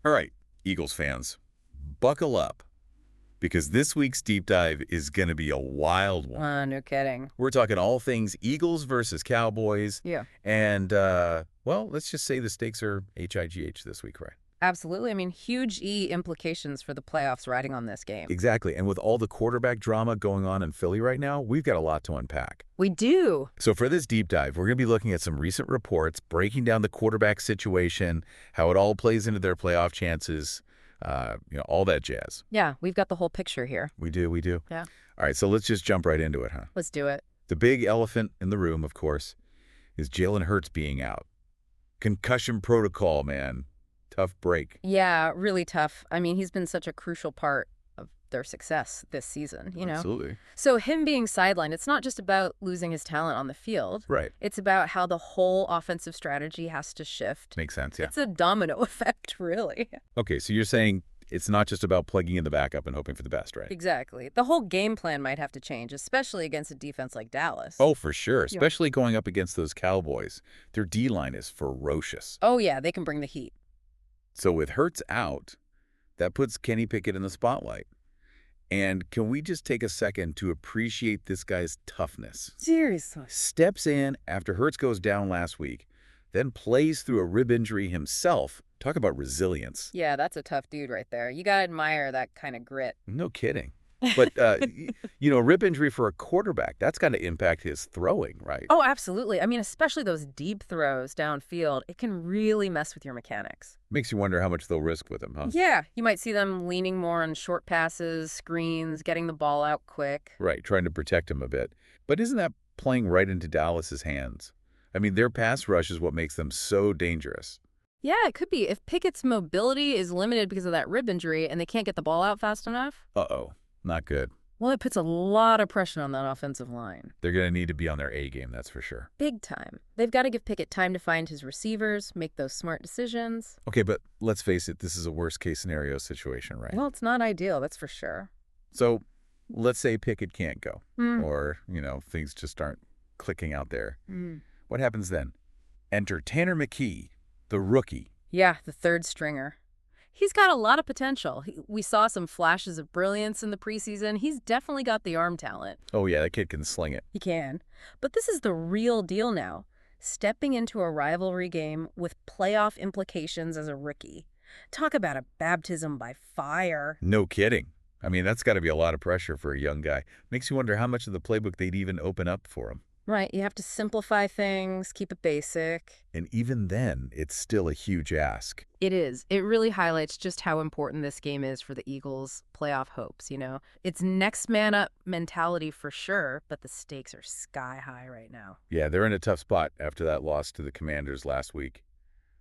All right, Eagles fans, buckle up because this week's deep dive is going to be a wild one. No kidding. We're talking all things Eagles versus Cowboys. Yeah. And, well, let's just say the stakes are HIGH this week, right? Absolutely. I mean, huge implications for the playoffs riding on this game. Exactly. And with all the quarterback drama going on in Philly right now, we've got a lot to unpack. We do. So for this deep dive, we're going to be looking at some recent reports, breaking down the quarterback situation, how it all plays into their playoff chances, all that jazz. Yeah, we've got the whole picture here. We do, we do. Yeah. All right, so let's just jump right into it, huh? Let's do it. The big elephant in the room, of course, is Jalen Hurts being out. Concussion protocol, man. Tough break. Yeah, really tough. I mean, he's been such a crucial part of their success this season, you know? Absolutely. So him being sidelined, it's not just about losing his talent on the field. Right. It's about how the whole offensive strategy has to shift. Makes sense, yeah. It's a domino effect, really. Okay, so you're saying it's not just about plugging in the backup and hoping for the best, right? Exactly. The whole game plan might have to change, especially against a defense like Dallas. Oh, for sure, especially going up against those Cowboys. Their D-line is ferocious. Oh, yeah, they can bring the heat. So with Hurts out, that puts Kenny Pickett in the spotlight. And can we just take a second to appreciate this guy's toughness? Seriously. Steps in after Hurts goes down last week, then plays through a rib injury himself. Talk about resilience. Yeah, that's a tough dude right there. You gotta admire that kind of grit. No kidding. But, rib injury for a quarterback, that's got to impact his throwing, right? Oh, absolutely. I mean, especially those deep throws downfield, it can really mess with your mechanics. Makes you wonder how much they'll risk with him, huh? Yeah, you might see them leaning more on short passes, screens, getting the ball out quick. Right, trying to protect him a bit. But isn't that playing right into Dallas's hands? I mean, their pass rush is what makes them so dangerous. Yeah, it could be. If Pickett's mobility is limited because of that rib injury and they can't get the ball out fast enough. Uh-oh, not good. Well, it puts a lot of pressure on that offensive line. They're going to need to be on their A game, that's for sure. Big time. They've got to give Pickett time to find his receivers, make those smart decisions. Okay, but let's face it, this is a worst-case scenario situation, right? Well, it's not ideal, that's for sure. So let's say Pickett can't go, or, things just aren't clicking out there. What happens then? Enter Tanner McKee, the rookie. Yeah, the third stringer. He's got a lot of potential. We saw some flashes of brilliance in the preseason. He's definitely got the arm talent. Oh, yeah, that kid can sling it. He can. But this is the real deal now. Stepping into a rivalry game with playoff implications as a rookie. Talk about a baptism by fire. No kidding. I mean, that's got to be a lot of pressure for a young guy. Makes you wonder how much of the playbook they'd even open up for him. Right, you have to simplify things, keep it basic. And even then, it's still a huge ask. It is. It really highlights just how important this game is for the Eagles' playoff hopes, you know? It's next man up mentality for sure, but the stakes are sky high right now. Yeah, they're in a tough spot after that loss to the Commanders last week.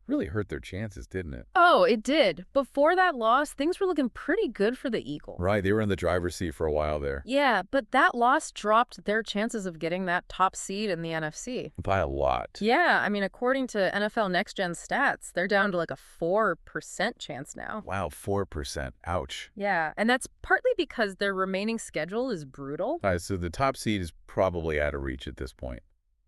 Really hurt their chances, didn't it? Oh, it did. Before that loss, things were looking pretty good for the Eagles. Right, they were in the driver's seat for a while there. Yeah, but that loss dropped their chances of getting that top seed in the NFC. By a lot. Yeah, I mean, according to NFL Next Gen stats, they're down to like a 4% chance now. Wow, 4%. Ouch. Yeah, and that's partly because their remaining schedule is brutal. All right, so the top seed is probably out of reach at this point.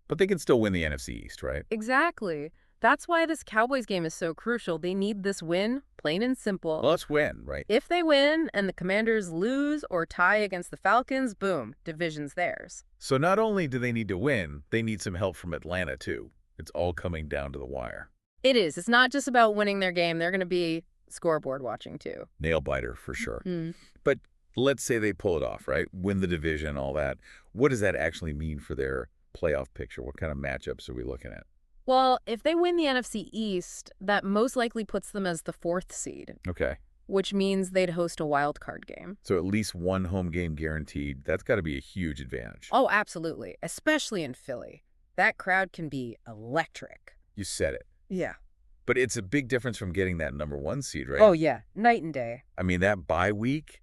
But they can still win the NFC East, right? Exactly. That's why this Cowboys game is so crucial. They need this win, plain and simple. Well, let's win, right? If they win and the Commanders lose or tie against the Falcons, boom, division's theirs. So not only do they need to win, they need some help from Atlanta, too. It's all coming down to the wire. It is. It's not just about winning their game. They're going to be scoreboard watching, too. Nail-biter, for sure. But let's say they pull it off, right? Win the division, all that. What does that actually mean for their playoff picture? What kind of matchups are we looking at? Well, if they win the NFC East, that most likely puts them as the 4th seed. Okay. Which means they'd host a wild card game. So at least one home game guaranteed. That's got to be a huge advantage. Oh, absolutely. Especially in Philly. That crowd can be electric. You said it. Yeah. But it's a big difference from getting that number 1 seed, right? Oh, yeah. Night and day. I mean, that bye week,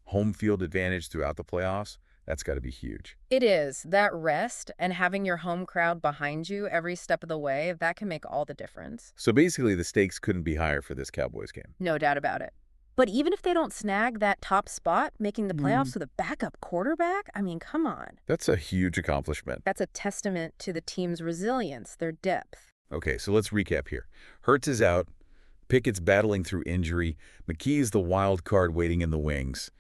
home field advantage throughout the playoffs, that's got to be huge. It is. That rest and having your home crowd behind you every step of the way, that can make all the difference. So basically, the stakes couldn't be higher for this Cowboys game. No doubt about it. But even if they don't snag that top spot, making the playoffs with a backup quarterback, I mean, come on. That's a huge accomplishment. That's a testament to the team's resilience, their depth. Okay, so let's recap here. Hurts is out. Pickett's battling through injury, McKee's the wild card waiting in the wings,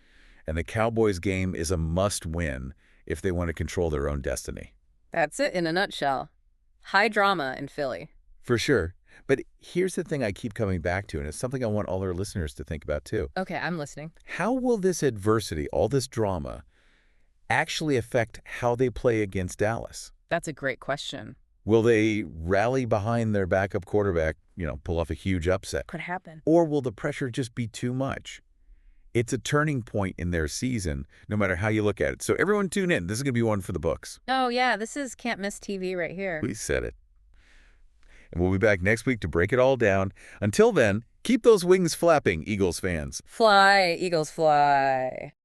and the Cowboys game is a must-win if they want to control their own destiny. That's it in a nutshell. High drama in Philly. For sure. But here's the thing I keep coming back to, and it's something I want all our listeners to think about too. Okay, I'm listening. How will this adversity, all this drama, actually affect how they play against Dallas? That's a great question. Will they rally behind their backup quarterback, pull off a huge upset? Could happen. Or will the pressure just be too much? It's a turning point in their season, no matter how you look at it. So everyone tune in. This is going to be one for the books. Oh, yeah, this is can't miss TV right here. We said it. And we'll be back next week to break it all down. Until then, keep those wings flapping, Eagles fans. Fly, Eagles, fly.